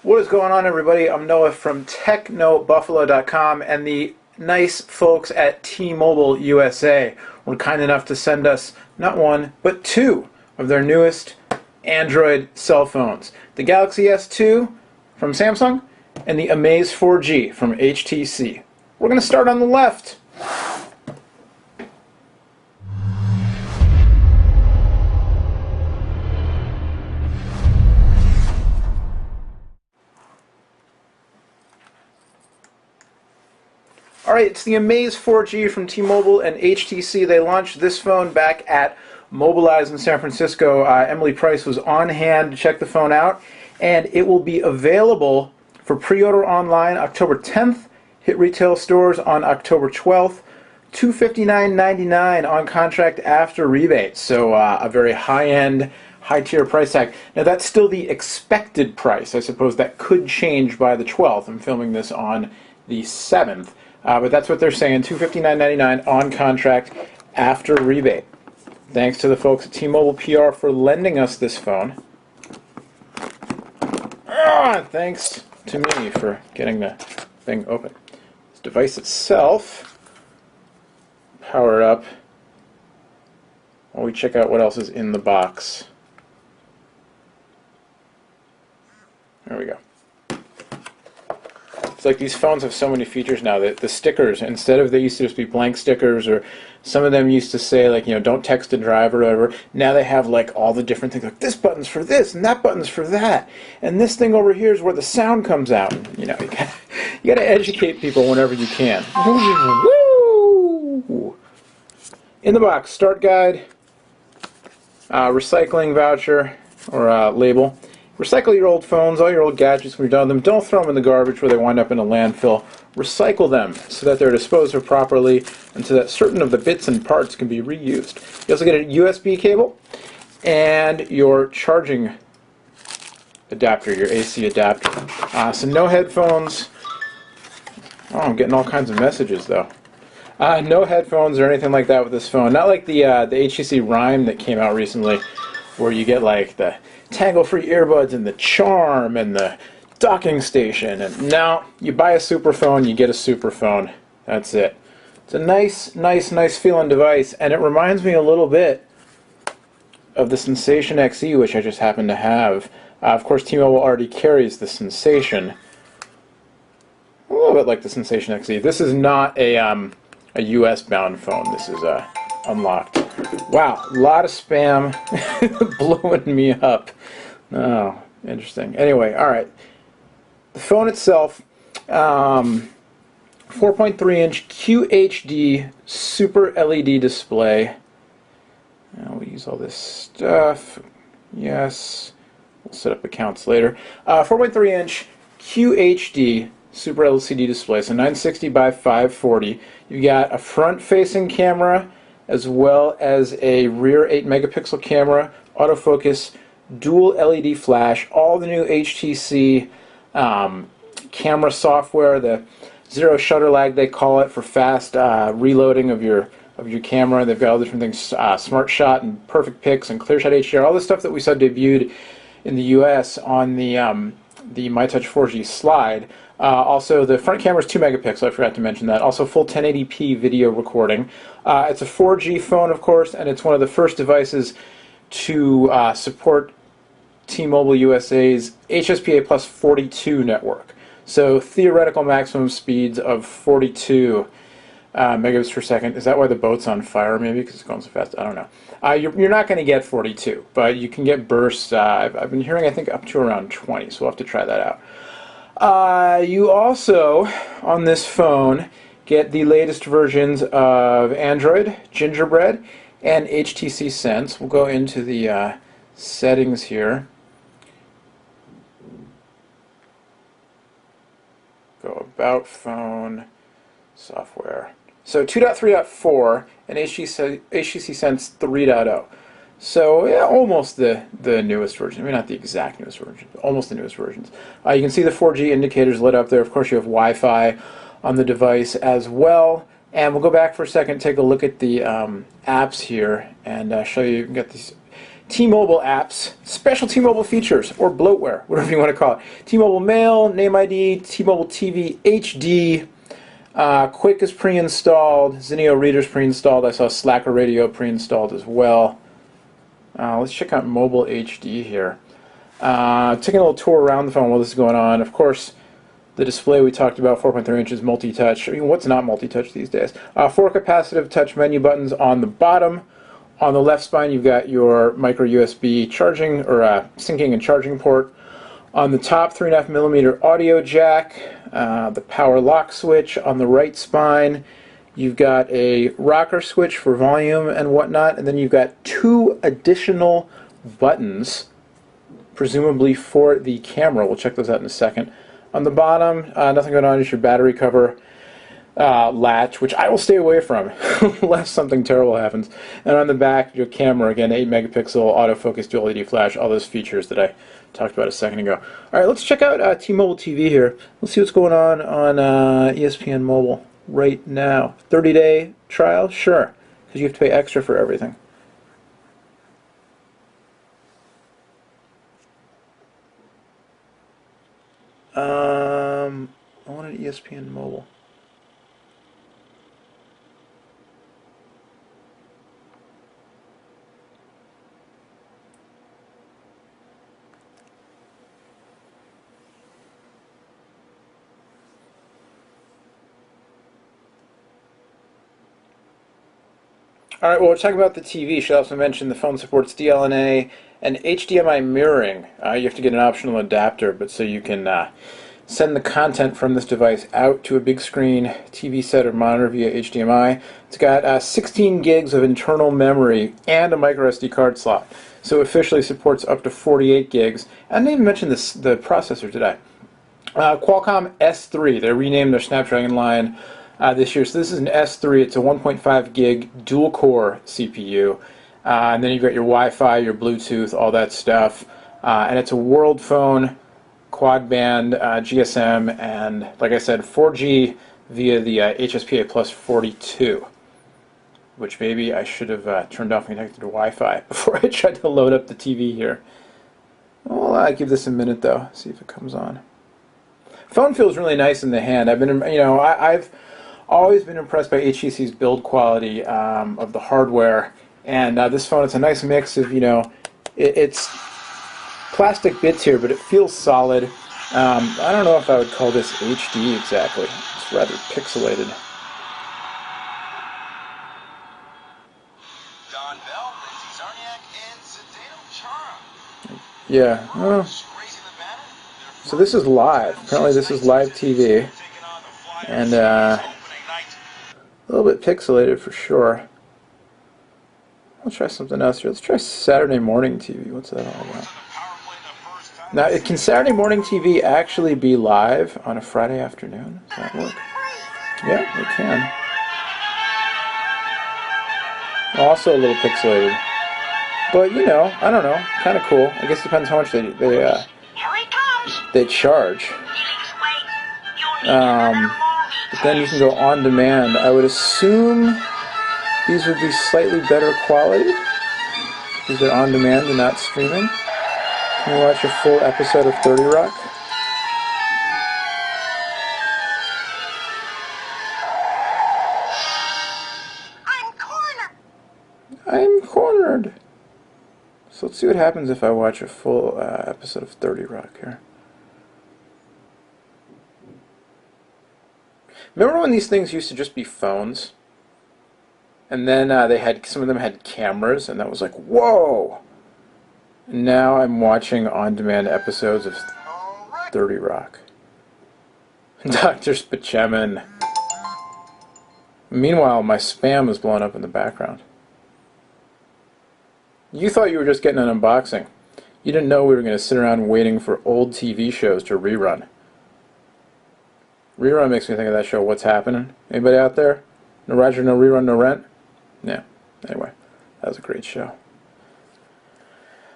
What is going on, everybody? I'm Noah from TechnoBuffalo.com, and the nice folks at T-Mobile USA were kind enough to send us not one, but two of their newest Android cell phones. The Galaxy S2 from Samsung and the Amaze 4G from HTC. We're going to start on the left. Alright, it's the Amaze 4G from T-Mobile and HTC. They launched this phone back at Mobilize in San Francisco. Emily Price was on hand to check the phone out, and it will be available for pre-order online October 10th, hit retail stores on October 12th, $259.99 on contract after rebate. So a very high-end, high-tier price tag. Now that's still the expected price. I suppose that could change by the 12th. I'm filming this on the 7th. But that's what they're saying, $259.99 on contract after rebate. Thanks to the folks at T-Mobile PR for lending us this phone. Thanks to me for getting the thing open. This device itself, power it up while we check out what else is in the box. There we go. It's like these phones have so many features now that the stickers, instead of they used to just be blank stickers, or some of them used to say, like, you know, don't text and drive or whatever, now they have like all the different things, like this button's for this and that button's for that, and this thing over here is where the sound comes out. You know, you gotta educate people whenever you can. Woo! In the box, start guide, recycling voucher or label. Recycle your old phones, all your old gadgets when you're done with them. Don't throw them in the garbage where they wind up in a landfill. Recycle them so that they're disposed of properly and so that certain of the bits and parts can be reused. You also get a USB cable and your charging adapter, your AC adapter. So no headphones. Oh, I'm getting all kinds of messages though. No headphones or anything like that with this phone. Not like the HTC Rime that came out recently, where you get like the tangle-free earbuds and the charm and the docking station. And now you buy a super phone, you get a super phone. That's it. It's a nice feeling device, and it reminds me a little bit of the Sensation XE, which I just happen to have. Of course, T-Mobile already carries the Sensation. A little bit like the Sensation XE. This is not a US-bound phone. This is unlocked. Wow, a lot of spam blowing me up. Oh, interesting. Anyway, alright. The phone itself, 4.3-inch QHD Super LED display. Now we use all this stuff. Yes. We'll set up accounts later. 4.3-inch QHD Super LCD display, so 960 by 540. You got a front-facing camera as well as a rear 8-megapixel camera, autofocus, dual LED flash, all the new HTC camera software, the zero shutter lag they call it, for fast reloading of your camera. They've got all the different things, Smart Shot and Perfect Pics and ClearShot HDR, all the stuff that we saw debuted in the US on the MyTouch 4G slide. Also, the front camera is 2 megapixels, I forgot to mention that. Also, full 1080p video recording. It's a 4G phone, of course, and it's one of the first devices to support T-Mobile USA's HSPA plus 42 network. So, theoretical maximum speeds of 42 megabits per second. Is that why the boat's on fire, maybe? Because it's going so fast? I don't know. You're not going to get 42, but you can get bursts. I've been hearing, I think, up to around 20, so we'll have to try that out. You also, on this phone, get the latest versions of Android, Gingerbread, and HTC Sense. We'll go into the settings here. Go about phone, software. So 2.3.4 and HTC Sense 3.0. So yeah, almost the newest version. Maybe not the exact newest version, but almost the newest versions. You can see the 4G indicators lit up there. Of course, you have Wi-Fi on the device as well. And we'll go back for a second, take a look at the apps here, and show you. You can get these T-Mobile apps, special T-Mobile features, or bloatware, whatever you want to call it. T-Mobile Mail, Name ID, T-Mobile TV HD, Quick is pre-installed, Zinio Reader's pre-installed, I saw Slacker Radio pre-installed as well. Let's check out Mobile HD here. Taking a little tour around the phone while this is going on. Of course, the display we talked about, 4.3 inches, multi-touch. I mean, what's not multi-touch these days? 4 capacitive touch menu buttons on the bottom. On the left spine, you've got your micro USB charging or syncing and charging port. On the top, 3.5mm audio jack, the power lock switch. On the right spine, you've got a rocker switch for volume and whatnot, and then you've got 2 additional buttons, presumably for the camera. We'll check those out in a second. On the bottom, nothing going on, just your battery cover. Latch, which I will stay away from unless something terrible happens. And on the back, your camera, again, 8 megapixel, autofocus, dual LED flash, all those features that I talked about a second ago. All right, let's check out T-Mobile TV here. Let's see what's going on ESPN Mobile right now. 30-day trial? Sure, because you have to pay extra for everything. I wanted ESPN Mobile. Alright, well, we're talking about the TV. Should also mention the phone supports DLNA and HDMI mirroring. You have to get an optional adapter, but so you can send the content from this device out to a big screen TV set or monitor via HDMI. It's got 16 gigs of internal memory and a micro SD card slot. So it officially supports up to 48 gigs. I didn't even mention this, the processor, did I? Qualcomm S3. They renamed their Snapdragon line this year. So this is an S3. It's a 1.5 gig dual core CPU. And then you've got your Wi-Fi, your Bluetooth, all that stuff. And it's a world phone, quad band, GSM, and like I said, 4G via the HSPA plus 42. Which maybe I should have turned off and connected to Wi-Fi before I tried to load up the TV here. Well, I'll give this a minute though, see if it comes on. Phone feels really nice in the hand. I've been, I've always been impressed by HTC's build quality of the hardware, and this phone, it's a nice mix of, it's plastic bits here, but it feels solid. I don't know if I would call this HD exactly. It's rather pixelated. Yeah. Well, so this is live. Apparently this is live TV. And a little bit pixelated for sure. I'll try something else here. Let's try Saturday morning TV. What's that all about? Now, can Saturday morning TV actually be live on a Friday afternoon? Does that work? Yeah, it can. Also a little pixelated. But, I don't know. Kind of cool. I guess it depends how much they charge. But then you can go on demand. I would assume these would be slightly better quality because they're on demand and not streaming. Can you watch a full episode of 30 Rock? I'm cornered. So let's see what happens if I watch a full episode of 30 Rock here. Remember when these things used to just be phones? And then some of them had cameras, and that was like, whoa! And now I'm watching on-demand episodes of 30 Rock. Dr. Spaceman. Meanwhile, my spam was blowing up in the background. You thought you were just getting an unboxing. You didn't know we were going to sit around waiting for old TV shows to rerun. Rerun makes me think of that show, What's Happening? Anybody out there? No Roger, no rerun, no rent? Yeah. Anyway, that was a great show.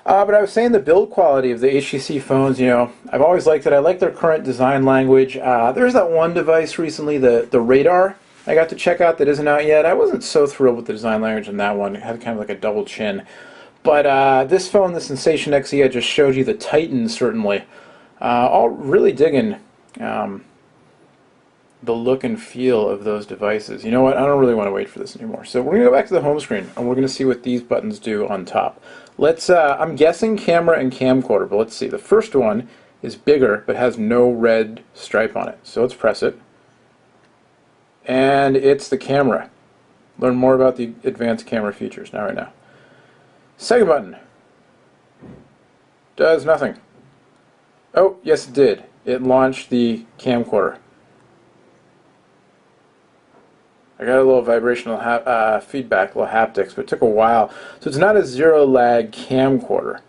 But I was saying the build quality of the HTC phones, I've always liked it. I like their current design language. There's that one device recently, the Radar, I got to check out that isn't out yet. I wasn't so thrilled with the design language in that one. It had kind of like a double chin. But this phone, the Sensation XE, I just showed you, the Titan, certainly. All really digging the look and feel of those devices. You know what? I don't really want to wait for this anymore. So we're going to go back to the home screen, and we're going to see what these buttons do on top. Let's, I'm guessing camera and camcorder, but let's see. The first one is bigger, but has no red stripe on it. So let's press it. And it's the camera. Learn more about the advanced camera features right now. Second button does nothing. Oh, yes it did. It launched the camcorder. I got a little vibrational feedback, a little haptics, but it took a while. So it's not a zero lag camcorder.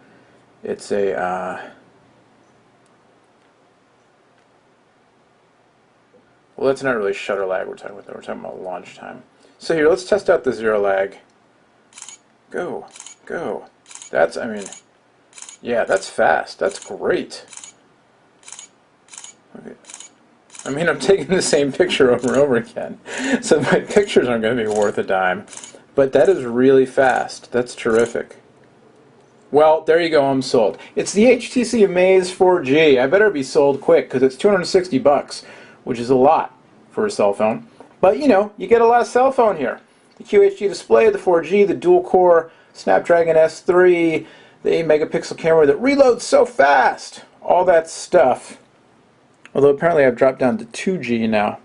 It's a well, that's not really shutter lag we're talking about. We're talking about launch time. So here, let's test out the zero lag. Go. That's, I mean, yeah, that's fast. That's great. Okay. I mean, I'm taking the same picture over and over again, so my pictures aren't going to be worth a dime. But that is really fast. That's terrific. Well, there you go. I'm sold. It's the HTC Amaze 4G. I better be sold quick because it's $260, which is a lot for a cell phone. But you know, you get a lot of cell phone here. The QHD display, the 4G, the dual-core Snapdragon S3, the 8-megapixel camera that reloads so fast. All that stuff. Although apparently I've dropped down to 2G now.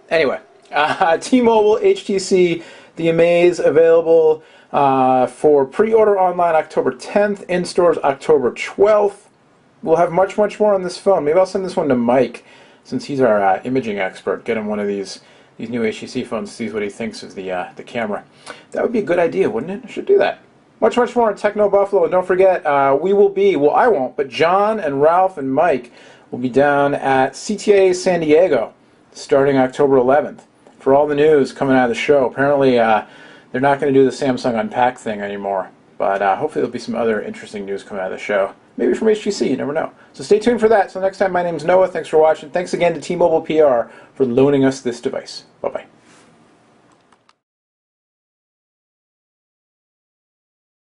Anyway, T-Mobile, HTC, the Amaze, available for pre-order online October 10th, in stores October 12th. We'll have much more on this phone. Maybe I'll send this one to Mike, since he's our imaging expert. Get him one of these new HTC phones, see what he thinks of the camera. That would be a good idea, wouldn't it? I should do that. Much more on Techno Buffalo. And don't forget, we will be, well, I won't, but John and Ralph and Mike will be down at CTA San Diego starting October 11th for all the news coming out of the show. Apparently, they're not going to do the Samsung Unpacked thing anymore, but hopefully there'll be some other interesting news coming out of the show. Maybe from HTC, you never know. So stay tuned for that. So next time, my name's Noah. Thanks for watching. Thanks again to T-Mobile PR for loaning us this device. Bye-bye.